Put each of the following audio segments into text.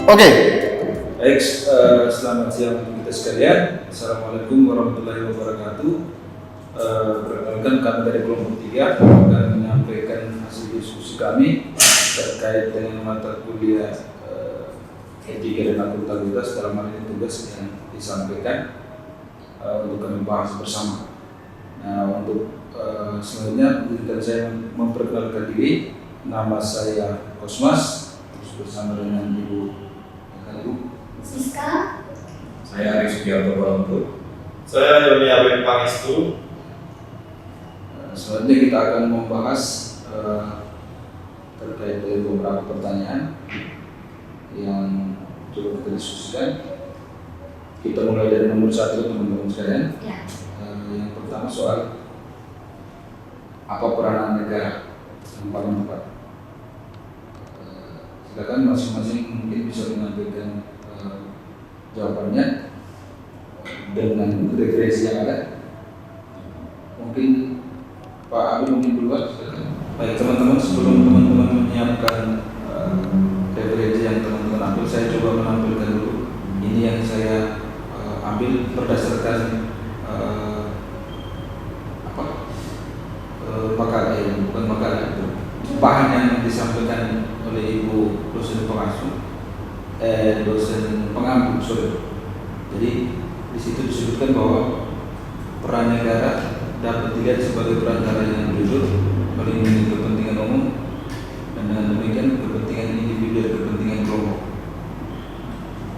Oke. Baik, selamat siang untuk kita sekalian. Assalamualaikum warahmatullahi wabarakatuh. Perkenalkan kami dari kelompok 3 akan menyampaikan hasil diskusi kami terkait dengan mata kuliah etika dan akuntabilitas. Dalam hal ini tugas yang disampaikan untuk kami bahas bersama. Nah, untuk selanjutnya izinkan saya memperkenalkan diri. Nama saya Kosmas, terus bersama dengan Ibu Siska. Saya Aris Sugiarto Balantur. Saya Yoni Abed Pangestu. Selanjutnya kita akan membahas terkait dengan beberapa pertanyaan yang coba kita diskusikan. Kita mulai dari nomor 1, teman-teman sekalian. Ya. Yang pertama soal apa peranan negara yang paling tepat. Silakan masing-masing mungkin bisa menyampaikan jawabannya dengan referensi yang ada. Mungkin Pak Abi mungkin duluan. Baik teman-teman, sebelum teman-teman menyiapkan referensi yang teman-teman ambil, saya coba menampilkan dulu. Ini yang saya ambil berdasarkan makalah, bukan makalah itu, bahan yang disampaikan oleh Ibu dosen pengasuh, dosen pengampu, sorry. Jadi di situ disebutkan bahwa peran negara dapat dilihat sebagai perantara yang jujur, melindungi kepentingan umum, dan dengan demikian kepentingan individu dan kepentingan kelompok.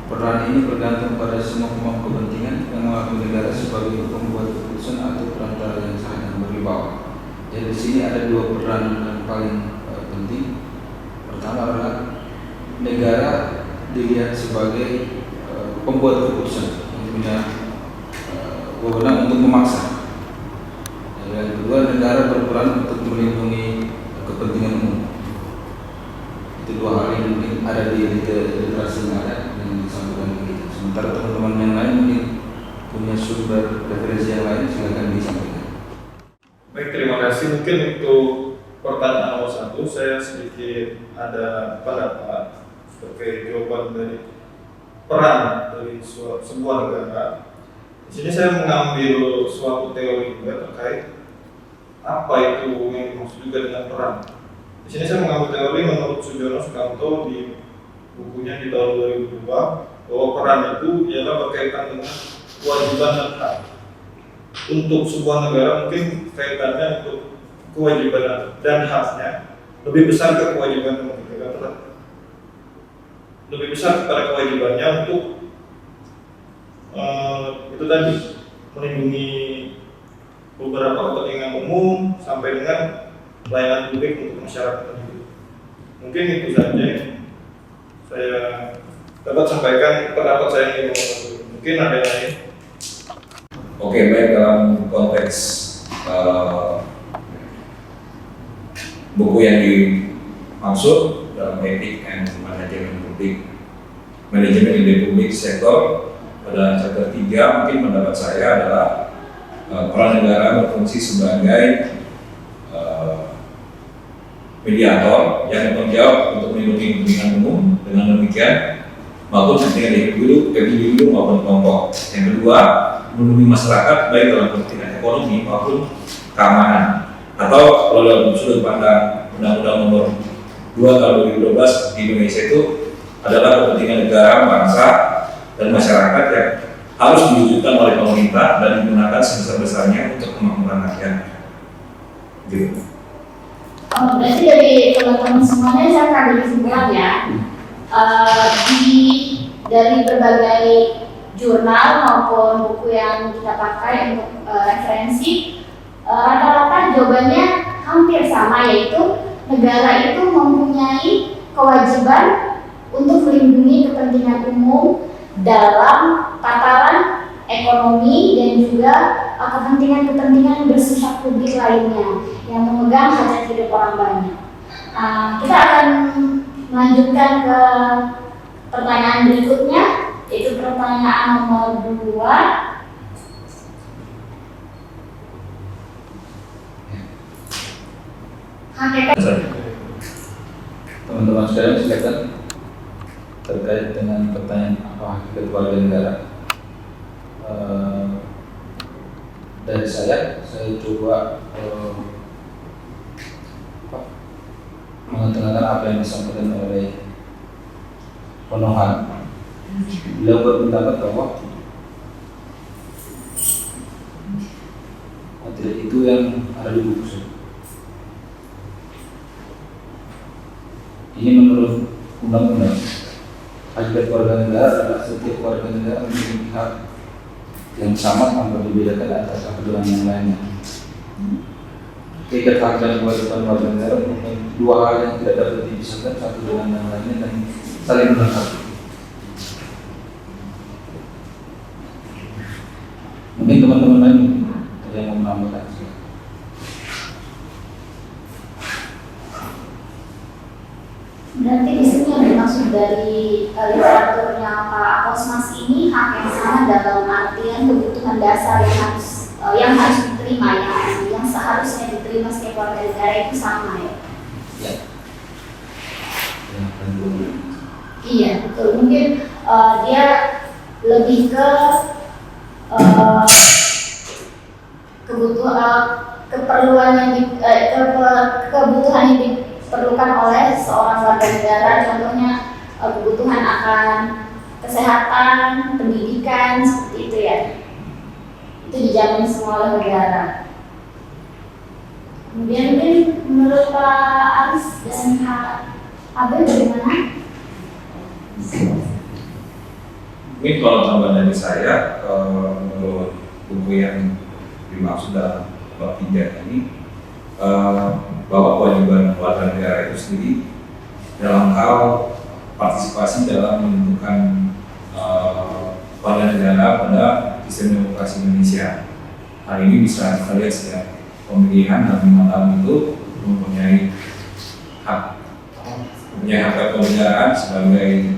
Peran ini bergantung pada semua pemangku kepentingan yang mengakui negara sebagai pembuat keputusan atau perantara yang sah dan berwibawa. Jadi di sini ada dua peran yang paling penting. Pertama adalah negara dilihat sebagai pembuat keputusan yang punya wewenang untuk memaksa. Yang kedua, negara berperan untuk melindungi kepentingan umum. Itu dua hal yang mungkin ada di literasi yang ada yang disampaikan begitu. Sementara teman-teman yang lain mungkin punya sumber referensi yang lain, silakan disampaikan. Baik, terima kasih. Mungkin untuk pertanyaan nomor 1, saya sedikit ada pendapat terkait jawaban dari peran dari sebuah negara. Di sini saya mengambil suatu teori juga terkait apa itu yang dimaksud juga dengan peran. Di sini saya mengambil teori menurut Sujono Sukamto di bukunya di tahun 2002 bahwa peran itu ialah berkaitan dengan kewajiban dan hak. Untuk sebuah negara mungkin kaitannya untuk kewajiban dan haknya lebih besar ke kewajiban negara, lebih besar kepada kewajibannya untuk itu tadi melindungi beberapa kepentingan umum sampai dengan pelayanan publik untuk masyarakat itu. Mungkin itu saja yang saya dapat sampaikan pendapat saya ini. Mungkin ada yang lain. Oke, baik, dalam konteks buku yang dimaksud dalam etik and manajemen publik, manajemen ide publik sektor pada chapter 3, mungkin pendapat saya adalah peran negara berfungsi sebagai mediator yang bertanggung jawab untuk melindungi kepentingan umum, dengan demikian maupun kepentingan individu maupun kelompok. Yang kedua, melindungi masyarakat baik dalam kepentingan ekonomi maupun keamanan, atau kalau dalam sudut pandang Undang-Undang Nomor 2 Tahun 2012 di Indonesia itu adalah kepentingan negara, bangsa, dan masyarakat yang harus diwujudkan oleh pemerintah dan digunakan sebesar-besarnya untuk kemakmuran rakyat. Gitu. Berarti dari teman-teman semuanya saya akan beri kesimpulan ya. Dari berbagai jurnal maupun buku yang kita pakai untuk referensi, rata-rata jawabannya hampir sama, yaitu negara itu mempunyai kewajiban untuk melindungi kepentingan umum dalam tataran ekonomi dan juga kepentingan-kepentingan bersifat publik lainnya yang memegang hajat hidup orang banyak. Kita akan melanjutkan ke pertanyaan berikutnya, yaitu pertanyaan nomor 2. Hakikat. Teman-teman sekalian silakan. terkait dengan pertanyaan apa hakikat warga negara. Dari saya coba mengetengahkan apa yang disampaikan oleh Ponohan. Beliau berpendapat bahwa tidak itu yang ada di buku saya. Ini menurut undang-undang, hakikat warga negara adalah setiap warga negara memiliki hak yang sama tanpa dibedakan atas satu dengan yang lainnya. Hakikat hak dan kewajiban warga negara merupakan dua hal yang tidak dapat dipisahkan satu dengan yang lainnya dan saling melengkapi. Mungkin teman-teman lain ada yang mau menambahkan. Berarti di sini yang dimaksud dari literaturnya Pak Kosmas ini hak yang sama dalam artian kebutuhan dasar yang harus diterima, yang seharusnya diterima setiap warga negara itu sama ya. Ya. Iya, betul. Mungkin dia lebih ke keperluan yang kebutuhan yang diperlukan oleh seorang warga negara, contohnya kebutuhan akan kesehatan, pendidikan, seperti itu ya. Itu dijamin semua oleh negara. Kemudian mungkin menurut Pak Aris dan Pak Abel bagaimana? Mungkin kalau tambahan dari saya, menurut buku yang dimaksud dalam bab 3 ini, bahwa kewajiban warga negara itu sendiri dalam hal partisipasi dalam menentukan warga negara pada sistem demokrasi Indonesia. Hal ini bisa kita lihat setiap pemilihan dalam 5 tahun itu mempunyai hak kewarganegaraan sebagai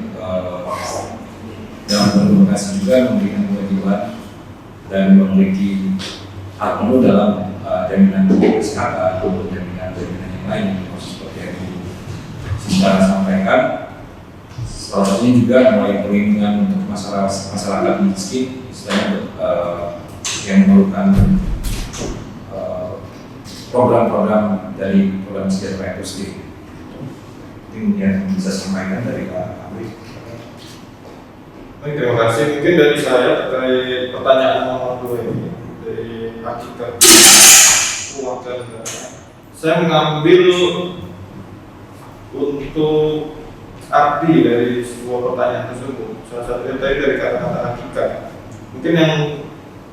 dalam berdemokrasi juga memberikan kewajiban dan memiliki hak penuh dalam jaminan kesehatan maupun jaminan yang lain seperti yang sudah sampaikan. Salah satunya juga mulai perlindungan untuk masyarakat miskin, istilahnya yang memerlukan program-program dari program sejahtera itu sendiri. Ini yang bisa sampaikan dari Pak Amri. Baik, terima kasih. Mungkin dari saya terkait pertanyaan nomor 2 ini dari hakikat warga negara. Saya mengambil untuk arti dari sebuah pertanyaan tersebut. Salah satunya tadi dari kata-kata hakikat. Mungkin yang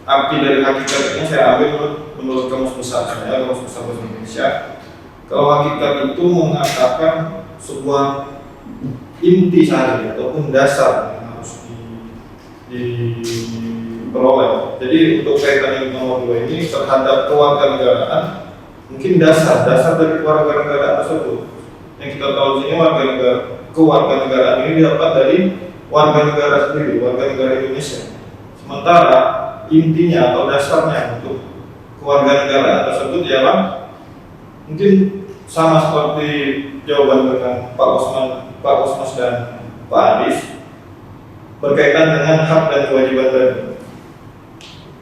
arti dari hakikat ini saya ambil menurut Kamus Besar saya, Kamus Besar Bahasa Indonesia. Kalau hakikat itu mengatakan sebuah inti sehari ataupun dasar yang harus diperoleh. Jadi untuk kaitan yang nomor 2 ini terhadap kewarganegaraan, mungkin dasar dari kewarganegaraan tersebut. Yang kita tahu di sini kewarganegaraan ini dapat dari warga negara sendiri, warga negara Indonesia. Sementara intinya atau dasarnya untuk kewarganegaraan tersebut ialah mungkin sama seperti jawaban dengan Pak Kosmas dan Pak Adis, berkaitan dengan hak dan kewajiban tadi.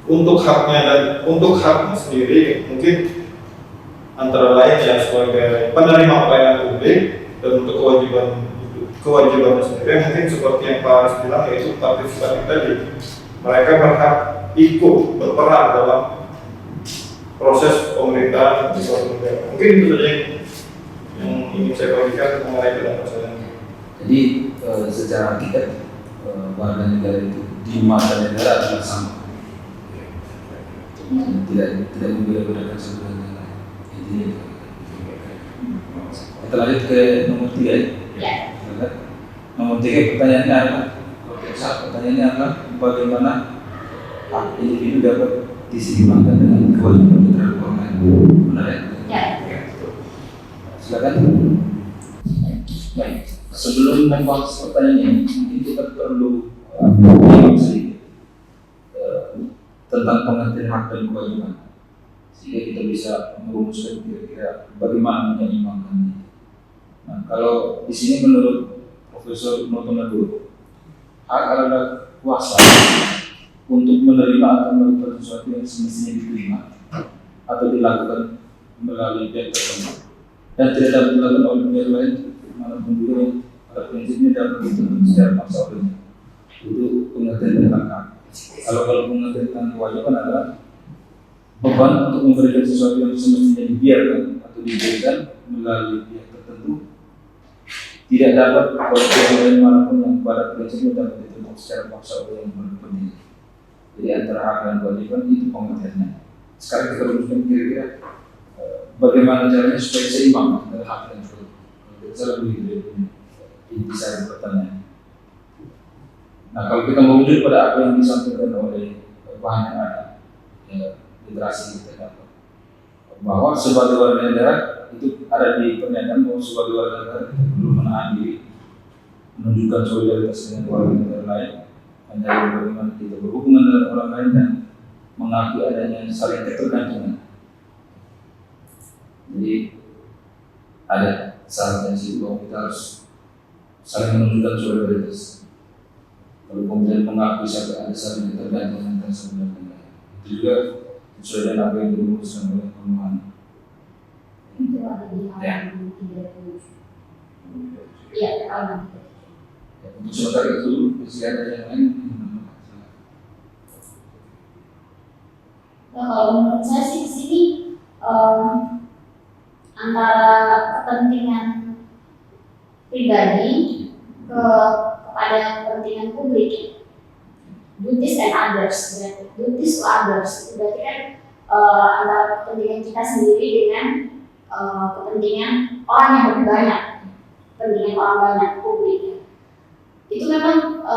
Untuk haknya sendiri mungkin antara lain ya sebagai penerima pelayanan publik, dan untuk kewajiban sendiri mungkin seperti yang Pak Aris bilang, yaitu partisipatif tadi. Mereka berhak ikut berperan dalam proses pemerintahan di suatu negara. Mungkin itu saja yang ingin saya bagikan mengenai pendapat. Jadi secara hakikat warga negara itu di mata negara adalah sama, tidak membeda-bedakan satu dengan yang lain. Intinya kita lanjut ke nomor 3 ya. Nomor 3 pertanyaannya adalah bagaimana hak individu dapat diseimbangkan dengan kewajiban terhadap orang lain. Benar ya? Ya. Silakan. Baik. Sebelum membahas pertanyaan ini, mungkin kita perlu sedikit tentang pengertian hak dan kewajiban, sehingga kita bisa merumuskan kira-kira bagaimana menyeimbangkannya. Nah, kalau di sini menurut Prof. Profesor Notono dulu, hak adalah kuasa untuk menerima atau melakukan sesuatu yang semestinya diterima atau dilakukan melalui pihak tertentu dan tidak dapat dilakukan oleh pihak lain manapun juga yang pada prinsipnya dapat ditentukan secara paksa olehnya. Itu pengertian tentang hak. Kalau pengertian tentang kewajiban adalah beban untuk memberikan sesuatu yang semestinya dibiarkan atau diberikan melalui pihak tertentu tidak dapat oleh pihak lain manapun yang pada prinsipnya dapat ditentukan secara paksa oleh yang berkepentingan. Jadi antara hak dan kewajiban itu pengertiannya. Sekarang kita rumuskan kira-kira bagaimana caranya supaya seimbang antara hak dan kewajiban. Kita lebih bisa bertanya. Nah, kalau kita merujuk pada apa yang disampaikan oleh bahan yang ada, literasi kita dapat bahwa sebagai warga negara itu ada di pernyataan bahwa sebagai warga negara kita perlu menahan diri, menunjukkan solidaritas dengan warga negara lain, mencari bagaimana kita berhubungan dengan orang lain dan mengakui adanya saling ketergantungan. Jadi ada syarat yang situ bahwa kita harus saling menunjukkan solidaritas. Kalau kemudian mengakui ada saling ketergantungan antara satu dan lain, itu juga sesuai dengan apa yang dirumuskan oleh pemohon. Itu ada di halaman 37. Iya, halaman 37. Untuk sementara itu dulu, masih ada yang lain. Nah, kalau menurut saya sih di sini antara kepentingan pribadi kepada kepentingan publik, duties and others, berarti duties to others, berarti kan antara kepentingan kita sendiri dengan kepentingan orang yang lebih banyak, kepentingan orang banyak publik. Itu memang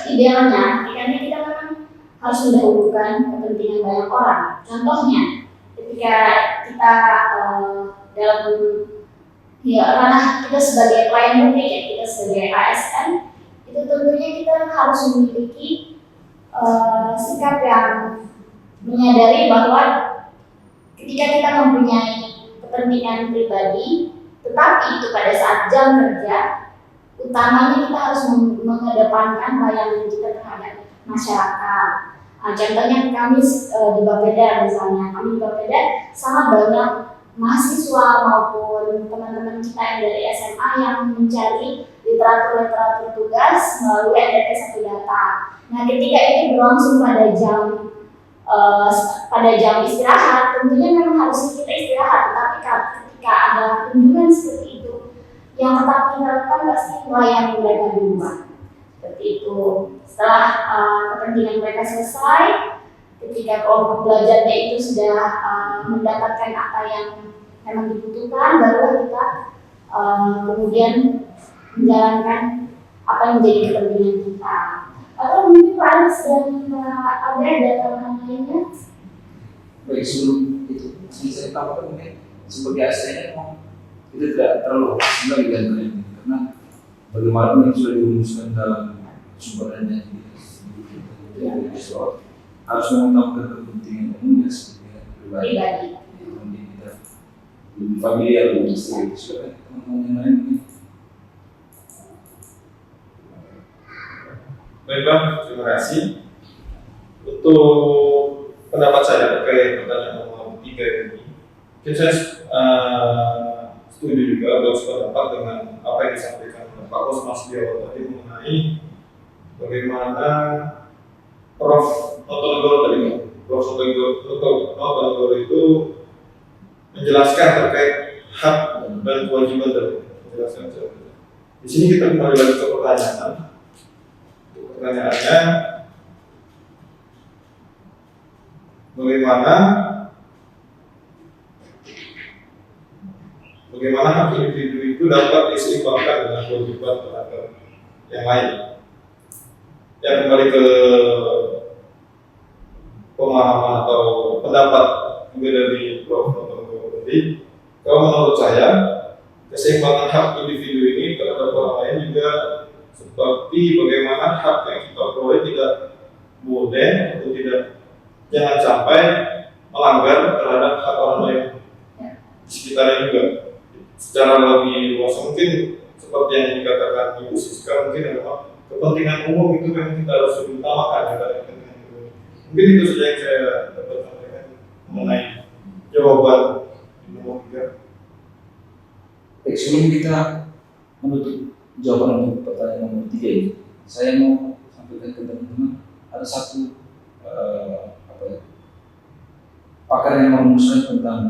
idealnya, ketika kita memang harus mendahulukan kepentingan banyak orang. Contohnya, ketika kita dalam ranah kita sebagai klien publik, ya, kita sebagai ASN, itu tentunya kita harus memiliki sikap yang menyadari bahwa ketika kita mempunyai kepentingan pribadi, tetapi itu pada saat jam kerja, utamanya kita harus mengedepankan layanan kita terhadap masyarakat. Contohnya kami di Bapeda misalnya, kami di Bapeda sangat banyak mahasiswa maupun teman-teman kita yang dari SMA yang mencari literatur tugas melalui NDT 1 Data. Nah, ketika ini berlangsung pada jam istirahat, tentunya memang harus kita istirahat. Tapi ketika ada kunjungan seperti itu, yang tetap kita lakukan pasti melayani mereka di rumah. Seperti itu. Setelah kepentingan mereka selesai, ketika kelompok belajarnya itu sudah mendapatkan apa yang memang dibutuhkan, barulah kita kemudian menjalankan apa yang menjadi kepentingan kita. Atau mungkin Pak Anis dan Pak Abe ada tambahan lainnya? Baik, sebelum itu saya tambahkan mungkin sebagai ASN memang itu tidak terlalu sebenarnya dengan ini karena bagaimana yang sudah dirumuskan dalam sumbernya harus mengutamakan kepentingan umum ya sebagai pribadi. Kemudian kita lebih familiar dengan istilah itu silakan teman-teman yang lain ini. Baik Bang, terima kasih. Untuk pendapat saya terkait pertanyaan nomor 3 ini, mungkin saya setuju juga berpendapat dengan apa yang disampaikan oleh Pak Kosmas Biawa tadi mengenai bagaimana Prof. Notonegoro tadi, Prof. Notonegoro itu menjelaskan terkait hak dan kewajiban tadi. Menjelaskan di sini kita kembali lagi ke pertanyaan. Pertanyaannya, bagaimana hak individu itu dapat diseimbangkan dengan kewajiban terhadap yang lain? Yang kembali ke pemahaman atau pendapat juga dari Prof. Notonegoro tadi, kalau menurut saya keseimbangan hak individu ini terhadap orang lain juga seperti bagaimana hak yang kita peroleh tidak boleh atau jangan sampai melanggar terhadap hak orang lain di sekitarnya juga. Secara lebih luas mungkin seperti yang dikatakan Ibu Siska, mungkin memang kepentingan umum itu memang kita harus utamakan daripada kepentingan umum. Mungkin itu saja yang saya dapat sampaikan mengenai jawaban nomor 3. Baik, sebelum kita menutup jawaban untuk pertanyaan nomor 3 ini, saya mau sampaikan ke teman-teman ada satu pakar yang merumuskan tentang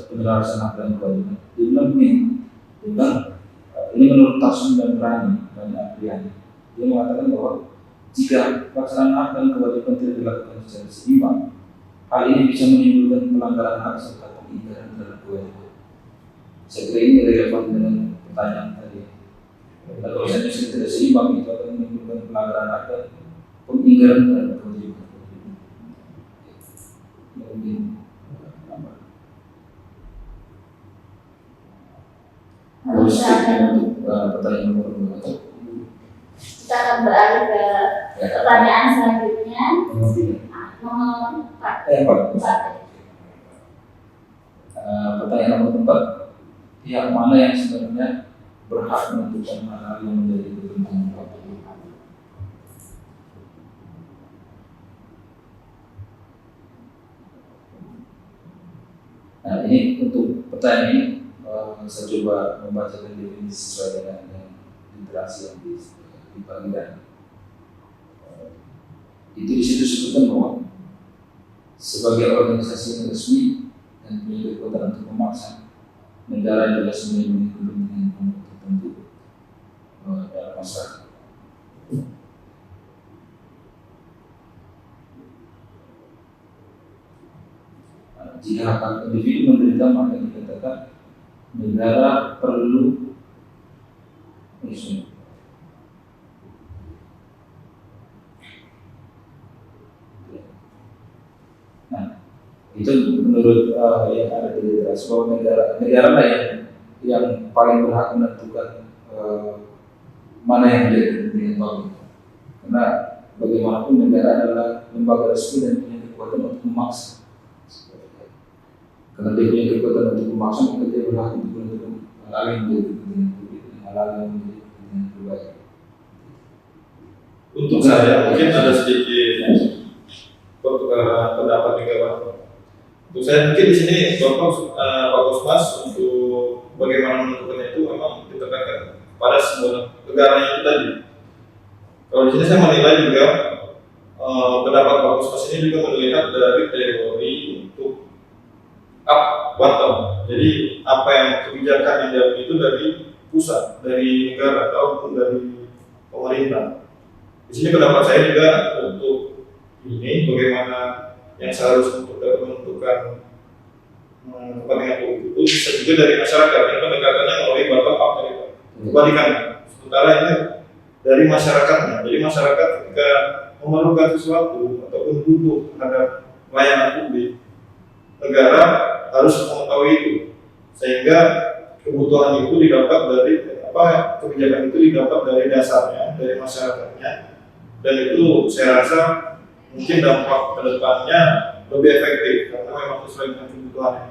penyelarasan hak dan kewajiban. Dia bilang begini, dia bilang ini menurut Tasum dan Rani Apriyani. Dia mengatakan bahwa jika pelaksanaan hak dan kewajiban tidak dilakukan secara seimbang, hal ini bisa menimbulkan pelanggaran hak serta pengingkaran terhadap kewajiban. Saya kira ini relevan dengan pertanyaan tadi. Kalau misalnya tidak seimbang, itu akan menimbulkan pelanggaran hak dan pengingkaran terhadap kewajiban. Mungkin untuk pertanyaan nomor 2. Kita akan beralih ke pertanyaan selanjutnya. Nomor 4. Pertanyaan nomor 4. Pihak mana yang sebenarnya berhak menentukan hal yang menjadi kepentingan publik? Nah, ini untuk pertanyaan ini saya coba membacakan definisi sesuai dengan literasi yang dibagikan. Itu di situ disebutkan bahwa sebagai organisasi yang resmi dan punya kekuatan untuk memaksa negara jelas melindungi kepentingan kelompok tertentu dalam masyarakat. Jika hak individu menderita, maka dikatakan negara perlu Nah, itu menurut yang ada di literasi bahwa negara lah yang paling berhak menentukan mana yang menjadi kepentingan publik. Karena bagaimanapun negara adalah lembaga resmi dan punya kekuatan untuk memaksa. Karena dia punya kekuatan untuk memaksa, maka dia berhak untuk menentukan hal yang menjadi kepentingan publik dan hal yang menjadi kepentingan pribadi. Untuk saya mungkin ada sedikit pertukaran pendapat juga. Untuk saya mungkin di sini Bapak Kosmas untuk bagaimana menentukannya itu memang ditekankan pada sebuah negara yang tadi. Kalau di sini saya menilai juga pendapat Pak Kosmas ini juga melihat dari teori untuk up bottom. Jadi apa yang kebijakan yang diambil itu dari pusat, dari negara ataupun dari pemerintah. Di sini pendapat saya juga untuk ini bagaimana yang seharusnya untuk dapat menentukan kepentingan publik itu bisa juga dari masyarakat yang pendekatannya melalui bottom up dari kebalikannya. Sementara ini dari masyarakatnya. Jadi masyarakat ketika memerlukan sesuatu ataupun butuh terhadap layanan publik, negara harus mengetahui itu sehingga kebutuhan itu didapat dari kebijakan itu didapat dari dasarnya, dari masyarakatnya, dan itu saya rasa mungkin dampak ke depannya lebih efektif karena memang sesuai dengan kebutuhannya.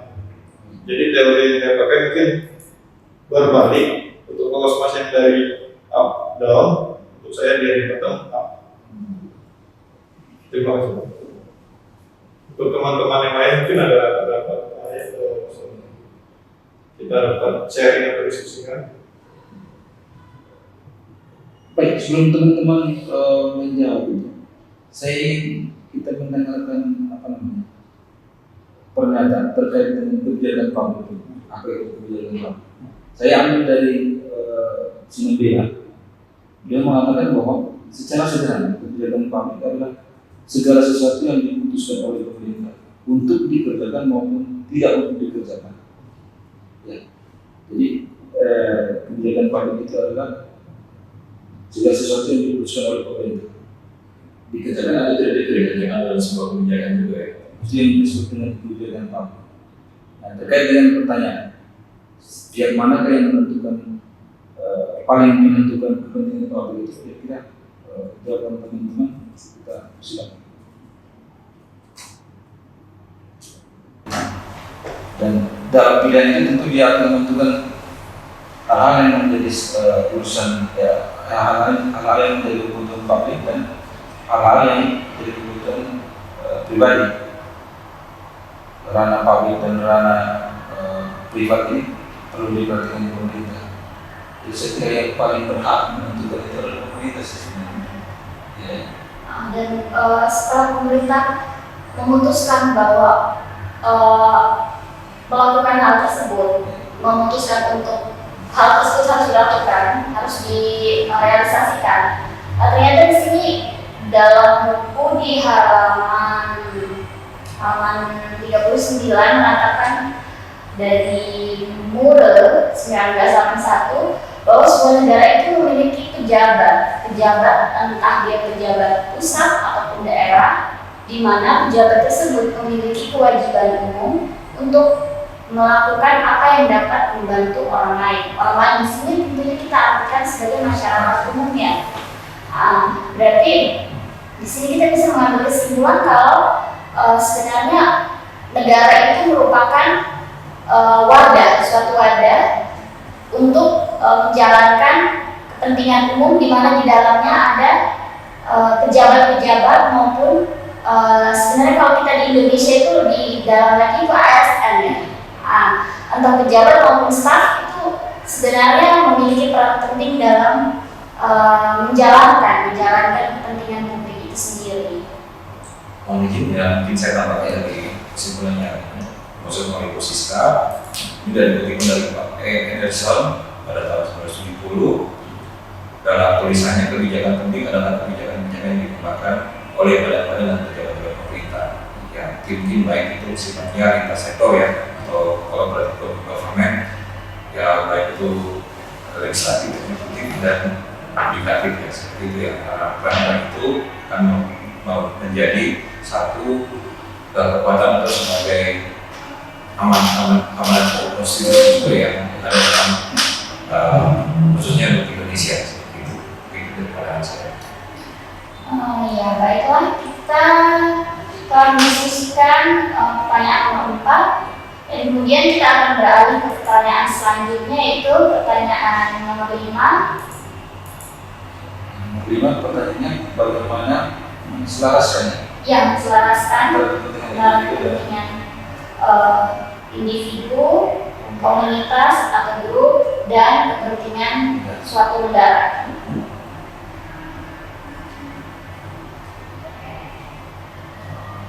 Jadi teori yang saya pakai mungkin berbalik untuk Kosmas yang dari up down, untuk saya dari bottom up. Terima kasih. Untuk teman-teman yang lain mungkin ada pendapat lain kita dapat sharing atau diskusikan. Baik, sebelum teman-teman menjawab itu, saya ingin kita mendengarkan pernyataan terkait dengan kebijakan publik. Apa itu kebijakan publik? Saya ambil dari Sinembela. Dia mengatakan bahwa secara sederhana kebijakan publik adalah segala sesuatu yang diputuskan oleh pemerintah untuk dikerjakan maupun tidak untuk dikerjakan. Ya. Jadi kebijakan publik itu adalah segala sesuatu yang diputuskan oleh pemerintah dikerjakan atau tidak dikerjakan adalah sebuah kebijakan juga. Itu yang disebut dengan kebijakan publik. Nah, terkait dengan pertanyaan, pihak manakah yang menentukan paling menentukan kepentingan publik itu? Kira-kira jawaban teman-teman kita silakan. Dan dalam pilihan itu tentu dia akan menentukan hal-hal yang menjadi urusan ya, hal-hal yang menjadi kebutuhan publik dan hal-hal yang menjadi kebutuhan pribadi. Ranah publik dan ranah privat ini perlu diperhatikan pemerintah. Jadi saya kira yang paling berhak menentukan itu adalah pemerintah sebenarnya. Ya. Dan setelah pemerintah memutuskan bahwa melakukan hal tersebut, memutuskan untuk hal tersebut harus dilakukan, harus direalisasikan. Ternyata di sini dalam buku di halaman 39 mengatakan dari Mure 1981 bahwa sebuah negara itu memiliki pejabat entah dia pejabat pusat ataupun daerah, di mana pejabat tersebut memiliki kewajiban umum untuk melakukan apa yang dapat membantu orang lain. Orang lain di sini tentunya kita artikan sebagai masyarakat umumnya. Berarti di sini kita bisa mengambil kesimpulan kalau sebenarnya negara itu merupakan suatu wadah untuk menjalankan kepentingan umum, di mana di dalamnya ada pejabat-pejabat maupun sebenarnya kalau kita di Indonesia itu di dalam lagi itu ASN ya. Entah pejabat maupun staf itu sebenarnya memiliki peran penting dalam menjalankan kepentingan publik itu sendiri. Mungkin saya tambahkan dari kesimpulannya, maksud melalui Siska ini dari kutipan dari Pak Ederson pada tahun 1970 dalam tulisannya kebijakan penting adalah kebijakan-kebijakan yang dikembangkan oleh badan-badan dan pejabat pemerintah yang mungkin baik itu sifatnya lintas sektor ya, atau collaborative government ya, baik itu legislatif, eksekutif dan yudikatif ya, seperti itu ya. Peran itu akan mau menjadi satu kekuatan atau sebagai amanat konstitusi itu yang ada dalam khususnya untuk Indonesia seperti itu. Itu daripada saya. Ya baiklah, kita telah mendiskusikan pertanyaan nomor 4 dan kemudian kita akan beralih ke pertanyaan selanjutnya, yaitu pertanyaan nomor 5. Nomor 5 pertanyaannya bagaimana menselaraskannya? Ya, menselaraskan dalam kepentingan individu, komunitas atau grup, dan kepentingan suatu negara.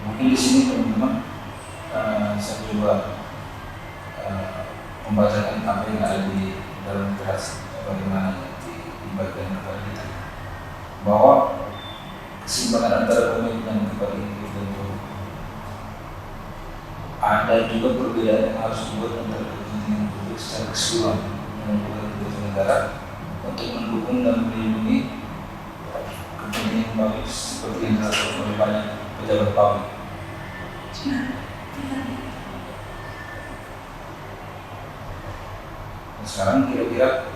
Mungkin di sini teman-teman saya coba membacakan apa yang ada di dalam keras bagaimana di bagian itu, bahwa keseimbangan antara komitmen kepada individu dan grup, ada juga perbedaan yang harus dibuat antara kepentingan publik secara keseluruhan dan kepentingan negara untuk mendukung dan melindungi kepentingan publik seperti yang dilakukan oleh banyak pejabat publik. Sekarang kira-kira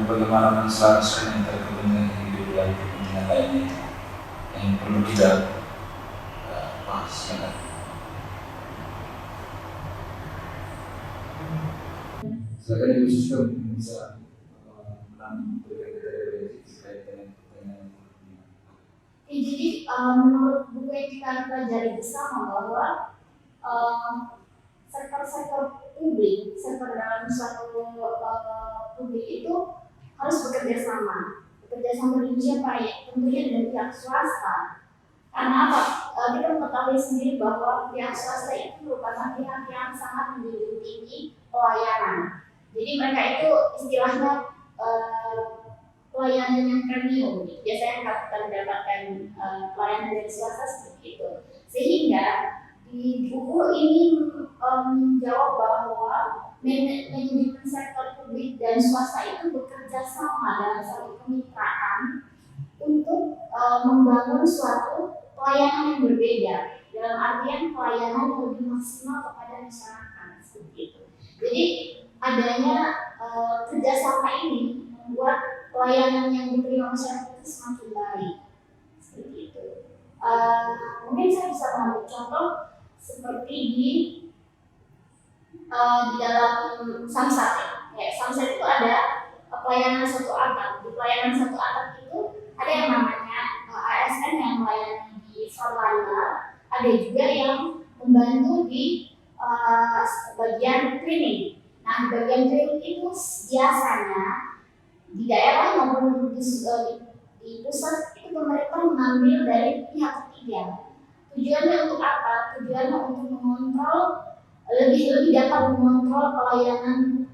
bagaimana menselaraskan antara kepentingan individu dan kepentingan lainnya yang perlu kita bahas sekarang. Silakan Ibu Siska bisa menambahkan terkait dengan pertanyaan. Jadi menurut buku yang kita pelajari bersama bahwa sektor-sektor publik, sektor dalam suatu publik itu harus bekerja sama dengan siapa ya? Tentunya dengan pihak swasta. Karena apa? Kita mengetahui sendiri bahwa pihak swasta itu merupakan pihak yang sangat menjunjung tinggi pelayanan. Jadi mereka itu istilahnya pelayanan yang premium. Biasanya kalau kita mendapatkan pelayanan dari swasta seperti itu. Sehingga di buku ini menjawab bahwa manajemen sektor publik dan swasta itu bekerja sama dalam satu kemitraan untuk membangun suatu pelayanan yang berbeda, dalam artian pelayanan yang lebih maksimal kepada masyarakat seperti itu. Jadi adanya kerjasama ini membuat pelayanan yang diterima masyarakat itu semakin baik seperti itu. Mungkin saya bisa mengambil contoh seperti di dalam Samsat. ya Samsat itu ada pelayanan satu atap. Di pelayanan satu atap itu ada yang namanya ASN yang melayani di frontliner, ada juga yang membantu di bagian cleaning. Nah, di bagian cleaning itu biasanya di daerah maupun di pusat itu pemerintah mengambil dari pihak ketiga. Tujuannya untuk apa? Tujuannya untuk mengontrol lebih dapat mengontrol pelayanan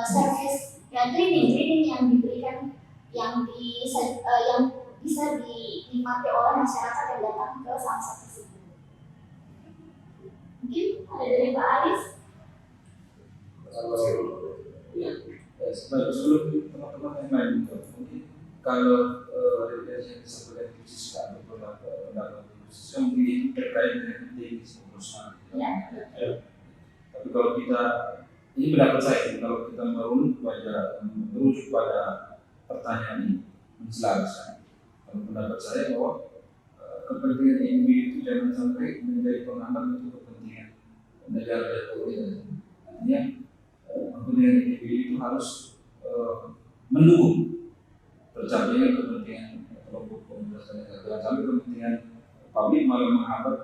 servis cleaning yang diberikan yang bisa dinikmati oleh masyarakat yang datang ke Samsat tersebut. Mungkin ada dari Pak Aris. Sebelum teman-teman yang lain, mungkin kalau yang disampaikan Siska atau pendapat Siska mungkin itu terkait dengan teknis perusahaan. Tapi kalau kita, ini pendapat saya, kalau kita merujuk pada pertanyaan ini, menjelaskan. Kalau pendapat saya bahwa kepentingan individu itu jangan sampai menjadi penghambat untuk kepentingan negara dan pemerintah. Artinya kepentingan individu itu harus mendukung tercapainya kepentingan kelompok komunitas negara. Jangan sampai kepentingan publik malah menghambat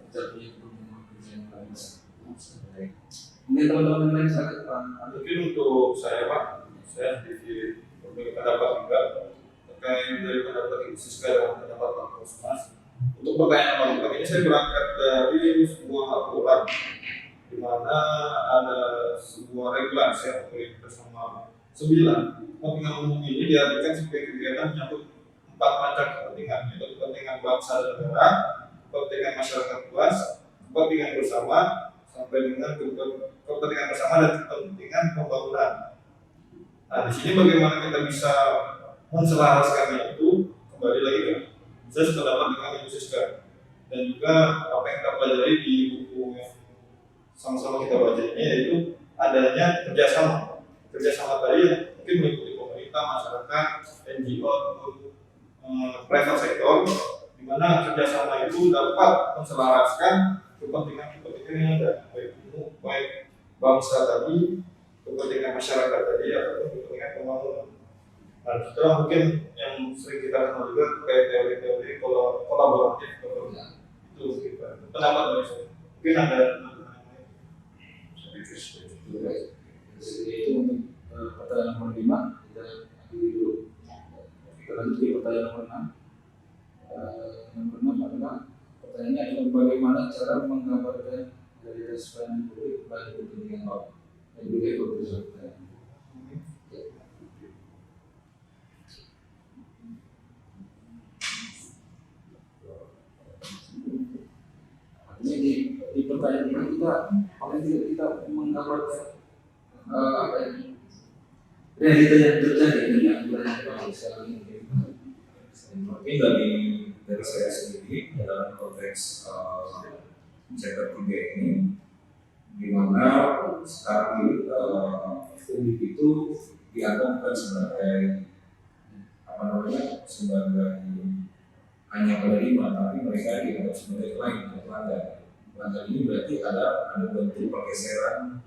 tercapainya kepentingan bangsa. Mungkin teman-teman yang lain sangat Mungkin untuk saya Pak, saya sedikit berbeda pendapat juga terkait dari pendapat Ibu Siska dan pendapat Pak Kosmas. Untuk pertanyaan nomor ini saya berangkat dari sebuah Al-Quran di mana ada sebuah regulasi yang boleh bersama 9 kepentingan umum ini diartikan sebagai kegiatan menyangkut 4 macam kepentingan, yaitu kepentingan bangsa dan negara, kepentingan masyarakat luas, kepentingan bersama, sampai dengan kepentingan bersama dan kepentingan pembangunan. Nah, di sini bagaimana kita bisa menselaraskannya itu kembali lagi kan, saya sependapat dengan Ibu Siska dan juga apa yang kita pelajari di buku yang sama-sama kita baca ini, yaitu adanya kerjasama tadi yang mungkin meliputi pemerintah, masyarakat, NGO ataupun private sector, di mana kerjasama itu dapat menselaraskan kepentingan yang ada, baik bangsa tadi, kepentingan masyarakat tadi, ataupun kepentingan pembangunan. Nah, setelah mungkin yang sering kita kenal juga terkait teori-teori kolaboratif, itu kita pendapat dari saya. Mungkin ada itu untuk pertanyaan nomor 5 kita akhiri dulu. Kita lanjut ke pertanyaan nomor 6. Nomor 6 adalah pertanyaannya adalah bagaimana cara menggambarkan realitas pelayanan publik bagi kepentingan bawah. Ibu Eko berusaha pertanyaan. Artinya di pertanyaan ini kita paling tidak kita menggambarkan realita yang terjadi dengan pelayanan sekarang ini. Mungkin dari saya sendiri dalam konteks sektor 3 ini, di mana sekarang ini publik itu dianggap bukan sebagai sebagai hanya penerima, tapi mereka dianggap sebagai klien atau pelanggan. Pelanggan ini berarti ada bentuk pergeseran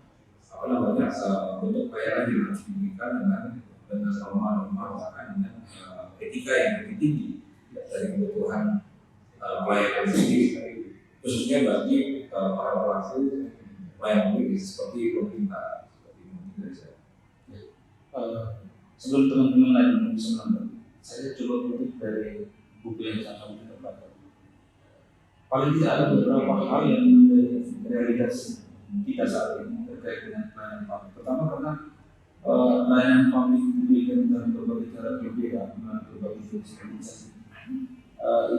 bentuk bayaran yang harus diberikan dengan norma-norma, bahkan dengan etika yang lebih tinggi dari kebutuhan pelayanan sendiri, khususnya bagi para pelaku pelayanan publik seperti pemerintah. Sebelum teman-teman lain bisa menonton, saya coba kutip dari buku yang sama-sama kita baca. Paling tidak ada beberapa hal yang menjadi realitas kita saat ini terkait dengan pelayanan publik. Pertama, karena layanan publik diberikan dalam berbagai cara berbeda, melalui berbagai fungsi organisasi.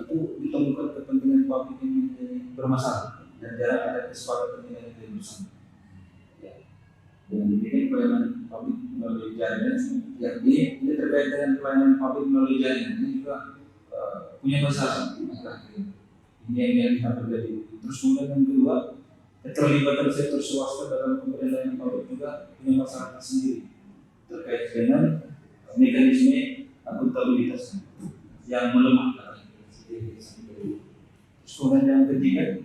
Itu ditemukan kepentingan publik yang menjadi bermasalah dan jarang ada kesepakatan yang ada bersama. Dan ini pelayanan publik melalui jaringan, yang ini terkait dengan pelayanan publik melalui jaringan ini juga punya masalah. Ini yang kita terjadi. Terus kemudian yang kedua, keterlibatan sektor swasta dalam pemberian layanan publik juga punya masalah sendiri terkait dengan mekanisme akuntabilitas yang melemah. Terus kemudian yang ketiga,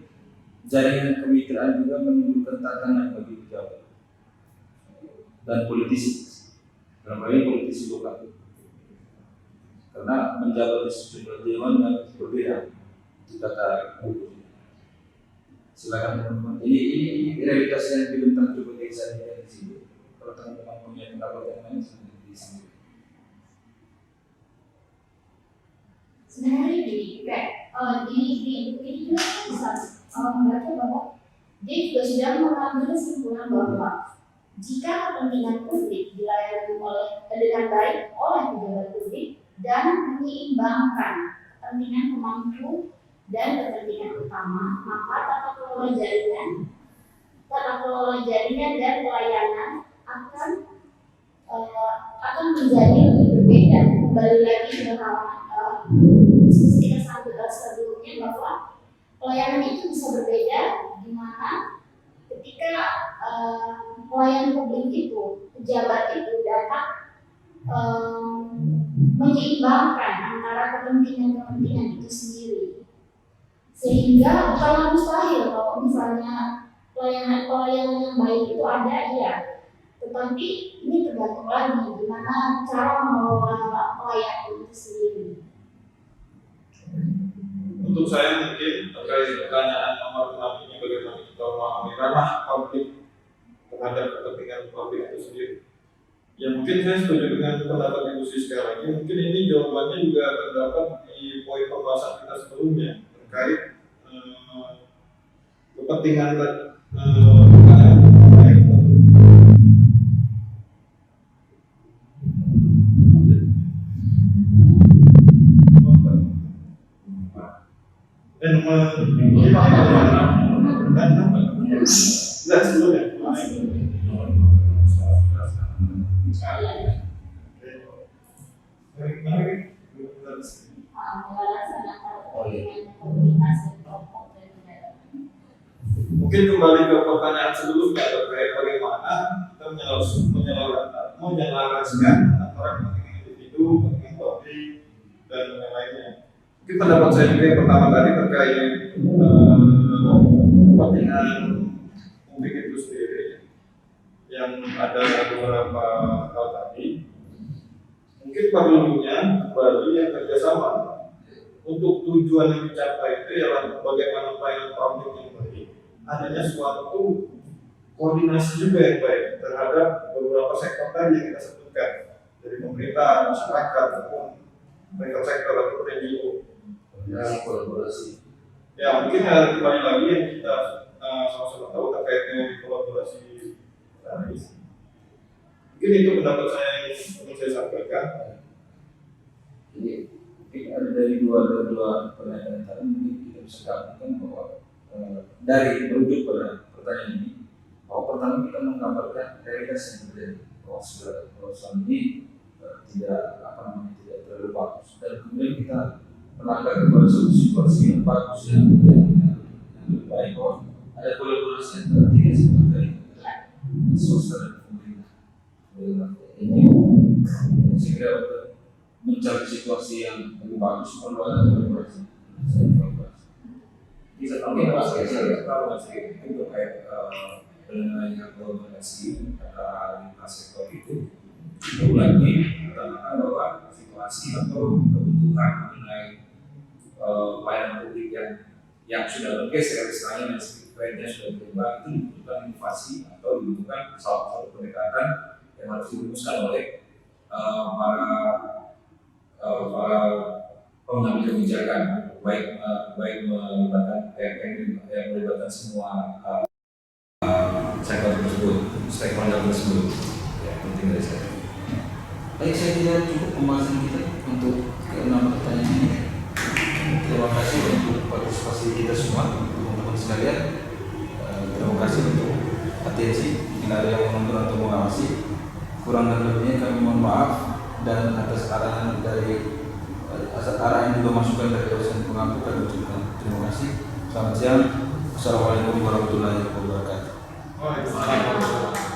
jaringan kemitraan juga menimbulkan tantangan bagi pejabat dan politisi dalam hal ini politisi lokal, karena menjabat di sejumlah dewan yang berbeda. Itu kata Bu. Silakan teman-teman. Ini realitas yang dibentang juga saya di sini. Kalau teman-teman punya pendapat yang lain, silahkan di sini. Sebenarnya gini, kayak ini juga bisa membaca bahwa dia juga sudah mengambil kesimpulan bahwa jika kepentingan publik dilayani dengan baik oleh pejabat publik dan menyeimbangkan kepentingan pemangku dan kepentingan utama, maka tata kelola jaringan dan pelayanan akan menjadi lebih berbeda. Kembali lagi dengan diskusi kita sebelumnya bahwa pelayanan itu bisa berbeda, di mana ketika pelayan publik itu, pejabat itu dapat menyeimbangkan antara kepentingan itu sendiri, sehingga bukanlah mustahil kalau misalnya pelayanan yang baik itu ada, ya, tetapi ini tergantung lagi gimana cara mengelola pelayanan itu sendiri. Untuk saya mungkin terkait pertanyaan nomor 6 ini, bagaimana kita memahami ranah publik terhadap kepentingan publik itu sendiri. Ya mungkin saya setuju dengan pendapat Ibu Siska lagi. Mungkin ini jawabannya juga terdapat di poin pembahasan kita sebelumnya terkait kepentingan mungkin kembali ke pertanyaan sebelumnya terkait bagaimana kita menyelaraskan antara kepentingan individu, kepentingan publik, dan lain-lainnya. Mungkin pendapat saya juga yang pertama tadi terkait kepentingan publik itu sendiri, yang ada beberapa hal tadi. Mungkin perlunya kembali yang kerjasama untuk tujuan yang dicapai itu ialah bagaimana pelayanan publik yang baik, adanya suatu koordinasi juga yang baik terhadap beberapa sektor tadi yang kita sebutkan, dari pemerintah, masyarakat, maupun sektor atau NGO. Kolaborasi. Ya mungkin kembali lagi yang kita sama-sama tahu terkait dengan kolaborasi tadi. Mungkin itu pendapat saya yang ingin saya sampaikan. Jadi ada dari dua pernyataan tadi, mungkin kita bisa katakan bahwa dari merujuk pada pertanyaan ini, bahwa pertama kita menggambarkan realitas yang terjadi, bahwa segala persoalan ini tidak terlalu bagus, dan kemudian kita melangkah kepada suatu situasi yang bagus, yang lebih baik, bahwa ada kolaborasi antara tiga sektor dari swasta dan pemerintah. Ini segera mencari situasi yang lebih bagus, perlu ada kolaborasi. Bisa tambah masih itu terkait dengan kolaborasi antara lintas sektor itu. Itu lagi katakan bahwa situasi atau kebutuhan mengenai pelayanan publik yang sudah bergeser istilahnya, trennya sudah berubah, itu dibutuhkan inovasi atau dibutuhkan satu pendekatan yang harus dirumuskan oleh para pengambil kebijakan, baik melibatkan semua sektor tersebut, stakeholder tersebut. Ya, penting dari saya. Baik, saya kira cukup pembahasan kita untuk ke-6 pertanyaan ini. Terima kasih untuk partisipasi kita semua, teman-teman sekalian. Terima kasih untuk atensi. Bila ada yang menonton atau mengawasi, kurang dan lebihnya kami mohon maaf, dan atas arahan juga masukan dari dosen pengampu kami ucapkan terima kasih. Selamat siang. Assalamualaikum warahmatullahi wabarakatuh. Waalaikumsalam.